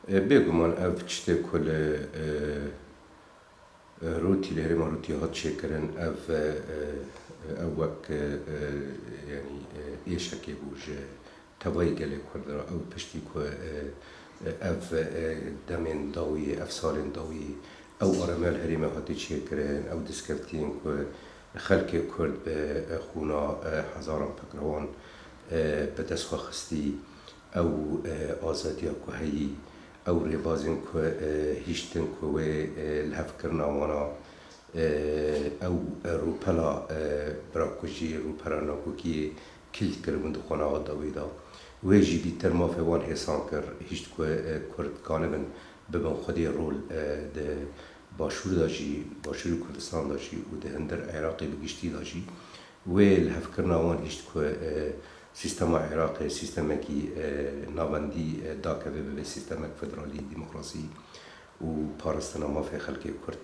بێگومان ئەv tiştê ku li rûtî li herêma Rûtî hat çêkirin ev wek yanî êşekê bû ji tevayê gelê Kurd re ew piştî ku ev demên dawî ev salên dawî ew aramel herêma hatî çêkirin ew destkeftiyên ku xelkê Kurd bi xûna hezaran pekrawan bi dest xwe xistî ew azadiya ku heyî ew rêbazên ku hîştin ku wê li hevkirina wana ew rûpela birakujî rûpela nakokiyê kîlt kiribûn di xwenaxa dawî da wê jî bîtir mafê wan hêsan kir hîşt ku Kurd kanibin bibin xwedê rol di başûr da jî başûrê Kurdistan da jî û di hindir Iraqê bi giştî da jî wê li hevkirina wan hîşt ku سیستما عراقی سیستمکی ناوندی داکوی به سیستمک فدرالی دموکراسی و پارستان مافی خلق کرد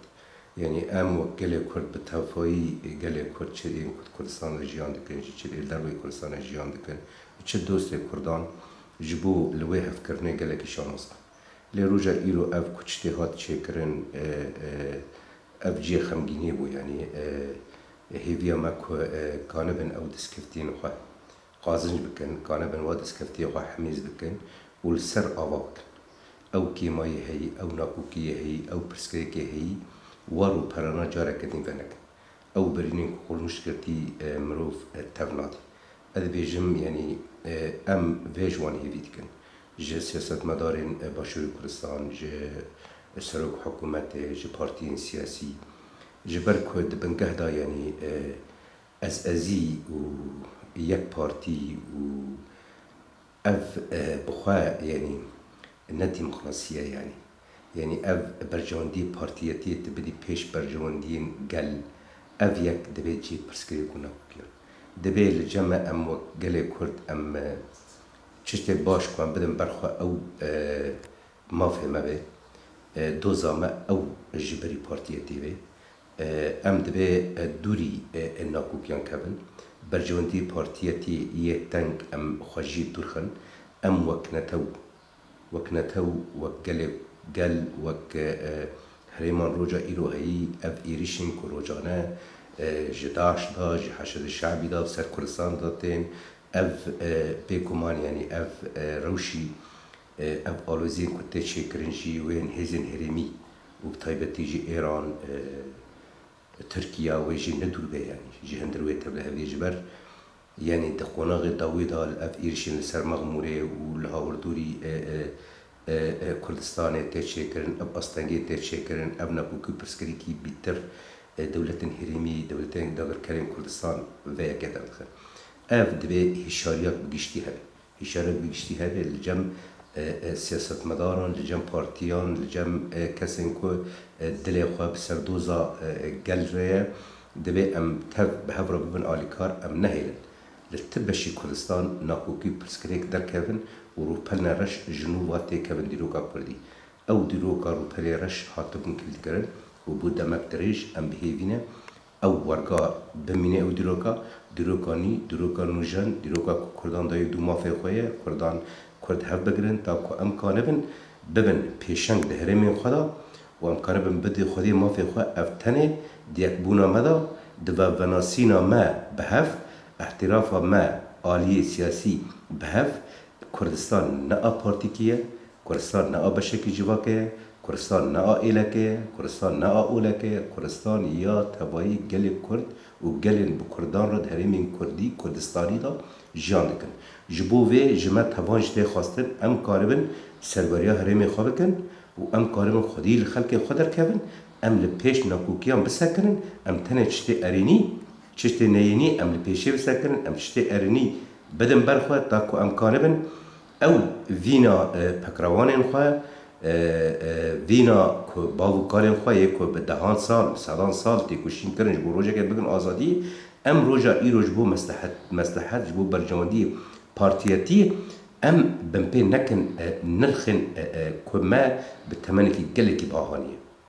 یعنی ام و گل کرد به توفایی گل کرد چه این کردستان جیان دکن چه دروی کردستان جیان دکن چه دوست کردان جبو لوی هفت کرنه گل کشان است لروجا ایرو اف کچته هات چه کرن اف جی خمگینی بو یعنی هیویا مکو کانبن او دسکفتین خواه قازنج بکن کانبن و دسکفتی خواه حمیز بکن و لسر آوا بکن او کیمایی هی او ناکوکی هی او پرسکریکی هی وارو پرانا جاره کدین فنکن او برینین کل مشکلتی مروف تفناتی ادی بیجم یعنی ام ویجوان هیوید کن جه سیاست مدارین باشور کردستان جه سروک حکومت جه پارتیین سیاسی جه برکود بنگه دا یعنی ازی و یک پارتی و اف بخواه یعنی نه دموکراسیه یعنی اف برجواندی پارتیتی تبدی پیش برجواندین گل اف یک دبی جی پرسکری کنه بکیان دبی لجمع ام و گل کرد ام چشت باش کن بدم برخواه او ما فهمه به دوزامه او جبری پارتیتی به ام دبی دوری ناکوکیان کبن برجواندی پارتیتی یه تنگ ام خواجی دورخن ام وکنتو وگل وک هریمان روجا ایرو هی اف ایریشین کو روجانه جداش دا جحشد شعبی دا سر کردستان داتین اف بیکومان یعنی اف روشی اف آلوزین کتی چکرنجی وین هزین هرمی و بطایبتی جی ایران ترکیه و جی ندور به یعنی جی هندروی تبله هفته جبر یعنی دقوناغ داوی دا اف ایرشین سر مغموره و لهاوردوری کردستان تیچه کرن اب استانگی تیچه کرن اب نبوکی پرسکری کی بیتر دولتن هرمی دولتن داگر کرن کردستان و یکی دارد اف دبی هشاریات بگشتی هبه هشاریات بگشتی هبه لجم سیاست مداران لجم پارتیان لجم کسین که دلی خواه بسردوزا گل ریه دبی ام تف بهبرا ببن آلیکار ام نهیلن لتبشی کردستان ناکوکی پرسکریک در کبن و روپلنا رش جنوباتی کبن دیروکا کردی او دیروکا روپلی رش حاطبن کلد کرن و بود دمک دریش ام بهیوینه او ورگا بمینه او دیروکا نی دیروکا نوجن دیروکا کردان دایی دو مافی خویه کردان کرد هف بگرن تا که امکانه ببن پیشنگ ده هرمین خدا و امکانه بده خودی مافی خواه افتنه دیک بونا مدا دو وناسینا ما بهف احتراف ما عالی سیاسی بهف کردستان نه پارتی کیه کردستان نه بشکی جواکه کردستان نه ایلکه کردستان نه اولکه کردستان یا تبایی گل کرد و گلن به کردان را هرمین کردی کردستانی دا جان کن جبوه جمع تبانج ته خواستن ام کاربن سروریا هرمی خواب کن و ام کاربن خودی لخلق خودر کبن ام لپیش ناکوکیان بسکنن ام تنه چشت ارینی چشت نیینی ام لپیشه بسکنن ام چشت ارینی بدن برخواه تا که ام کاربن او وینا پکروانین خواه وینا که باو کارین خواه که به دهان سال سالان سال تیکوشین کرنج بو روژه که بگن آزادی ام روژا ای روژ بو مصلحت بو برجواندی پارتیتی ام بمپی نکن نرخن که ما به تمنکی گلی که باهانیه